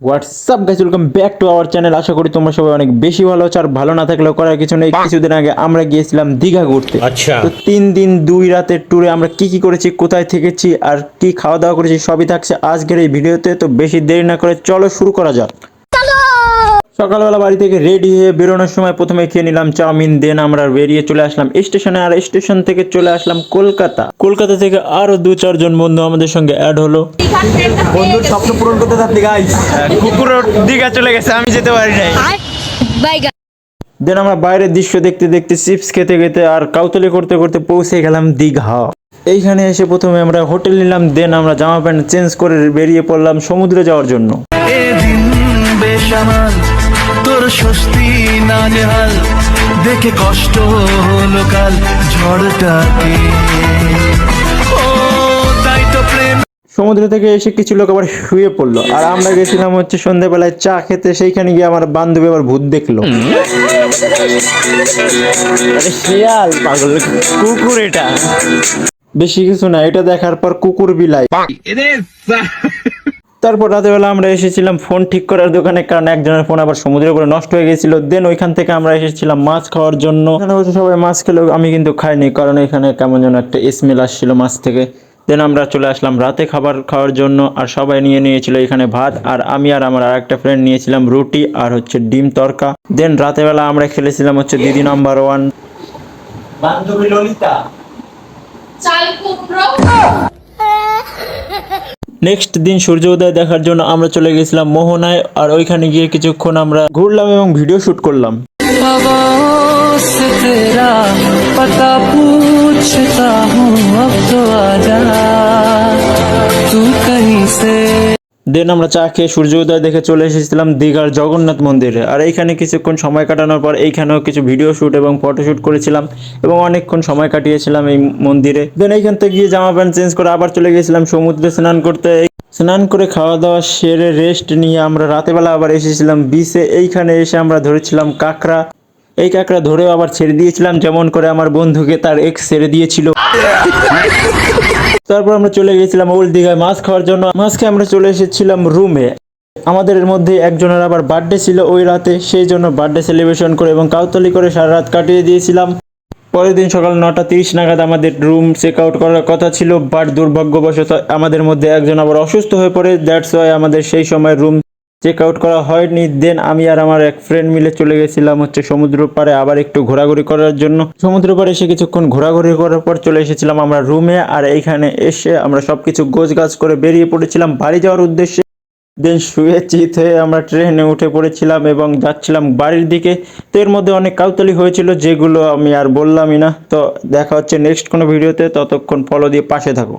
WhatsApp guys, welcome back to our channel. আশা করি তোমরা সবাই অনেক বেশি ভালো আছো। আর ভালো না থাকলেও করার কিছু নেই, কিছুদিন আগে আমরা গিয়েছিলাম দীঘা ঘুরতে। আচ্ছা। তো 3 দিন 2 রাতের ট্যুরে আমরা কি কি করেছি, কোথায় থেকেছি আর কি খাওয়া দাওয়া করেছি সবই থাকছে আজকের এই ভিডিওতে। তো বেশি দেরি না করে চলো শুরু করা যাক। সকালবেলা বাড়ি থেকে রেডি হয়ে বেরোনোর সময় প্রথমে খেয়ে নিলাম চাউমিন, দেন আমরা বেরিয়ে চলে আসলাম স্টেশনে। আর স্টেশন থেকে চলে আসলাম কলকাতা থেকে আরো 2-4 জন বন্ধু আমাদের সঙ্গে অ্যাড হলো। বন্ধুর স্বপ্ন পূরণ করতে থাকতে গাইস কুকুরও দীঘা চলে গেছে, আমি যেতে পারি নাই। দেন আমরা বাইরের দৃশ্য দেখতে দেখতে চিপস খেতে খেতে আর কাউতলি করতে করতে পৌঁছে গেলাম দীঘা। এইখানে এসে প্রথমে আমরা হোটেল নিলাম, দেন আমরা জামা প্যান্ট চেঞ্জ করে বেরিয়ে পড়লাম সমুদ্রে যাওয়ার জন্য। তোর স্বস্তি নাজেহাল দেখে কষ্ট হলো কাল ঝড়টাকে, ও তাই তো প্রেম। সমুদ্র থেকে এসে কিছু লোক আবার শুয়ে পড়লো, আর আমরা গেছিলাম হচ্ছে সন্ধ্যাবেলায় চা খেতে। সেইখানে গিয়ে আমার বান্ধবী আবার ভূত দেখলো। শিয়াল পাগল কুকুর, এটা বেশি কিছু না, এটা দেখার পর কুকুর বিলাই। তারপর রাতেবেলা আমরা এসেছিলাম ফোন ঠিক করার দোকানে, কারণ একজনের ফোন আবার সমুদ্রের উপরে নষ্ট হয়ে গেছিল। দেন ওইখান থেকে আমরা এসেছিলাম মাছ খাওয়ার জন্য। এখানে অবশ্য সবাই মাছ খেলো, আমি কিন্তু খাইনি, কারণ এখানে কেমন যেন একটা স্মেল আসছিল মাছ থেকে। দেন আমরা চলে আসলাম রাতে খাবার খাওয়ার জন্য, আর সবাই নিয়েছিল এখানে ভাত, আর আমি আর আমার আরেকটা ফ্রেন্ড নিয়েছিলাম রুটি আর হচ্ছে ডিম তরকা। দেন রাতেবেলা আমরা খেলেছিলাম হচ্ছে দিদি নাম্বার 1 বান্ধবী ললিতা। নেক্সট দিন সূর্য উদয় দেখার জন্য আমরা চলে গেছিলাম মোহনায়, আর ওইখানে গিয়ে কিছুক্ষণ আমরা ঘুরলাম এবং ভিডিও শুট করলাম। দেন আমরা চা খেয়ে সূর্য উদয় দেখে চলে এসেছিলাম দীঘার জগন্নাথ মন্দিরে। আর এইখানে কিছুক্ষণ সময় কাটানোর পর এইখানেও কিছু ভিডিও শুট এবং ফটোশুট করেছিলাম এবং অনেকক্ষণ সময় কাটিয়েছিলাম এই মন্দিরে। দেন এইখান থেকে গিয়ে জামা প্যান্ট চেঞ্জ করে আবার চলে গেছিলাম সমুদ্রে স্নান করতে। স্নান করে খাওয়া দাওয়া সেরে রেস্ট নিয়ে আমরা রাতেবেলা আবার এসেছিলাম বিচে। এইখানে এসে আমরা ধরেছিলাম কাঁকড়া। এই কাঁকড়া ধরেও আবার ছেড়ে দিয়েছিলাম, যেমন করে আমার বন্ধুকে তার এক্স ছেড়ে দিয়েছিল। তারপর আমরা চলে গেছিলাম ওল্ড দীঘায় মাছ খাওয়ার জন্য। মাছ খেয়ে আমরা চলে এসেছিলাম রুমে। আমাদের মধ্যে একজনের আবার বার্থডে ছিল ওই রাতে, সেই জন্য বার্থডে সেলিব্রেশন করে এবং কাউতলি করে সারা রাত কাটিয়ে দিয়েছিলাম। পরের দিন সকাল 9:30 নাগাদ আমাদের রুম চেক আউট করার কথা ছিল, বাট দুর্ভাগ্যবশত আমাদের মধ্যে একজন আবার অসুস্থ হয়ে পড়ে। দ্যাটস ওয়াই আমাদের সেই সময় রুম চেক আউট করা হয়নি। দেন আমি আর আমার এক ফ্রেন্ড মিলে চলে গেছিলাম হচ্ছে সমুদ্র পাড়ে আবার একটু ঘোরাঘুরি করার জন্য। সমুদ্র পাড়ে এসে কিছুক্ষণ ঘোরাঘুরি করার পর চলে এসেছিলাম আমরা রুমে। আর এইখানে এসে আমরা সবকিছু গোছগাছ করে বেরিয়ে পড়েছিলাম বাড়ি যাওয়ার উদ্দেশ্যে। দেন শুয়ে চিত হয়ে আমরা ট্রেনে উঠে পড়েছিলাম এবং যাচ্ছিলাম বাড়ির দিকে। তো এর মধ্যে অনেক কাউতলি হয়েছিল, যেগুলো আমি আর বললামই না। তো দেখা হচ্ছে নেক্সট কোনো ভিডিওতে, ততক্ষণ ফলো দিয়ে পাশে থাকো।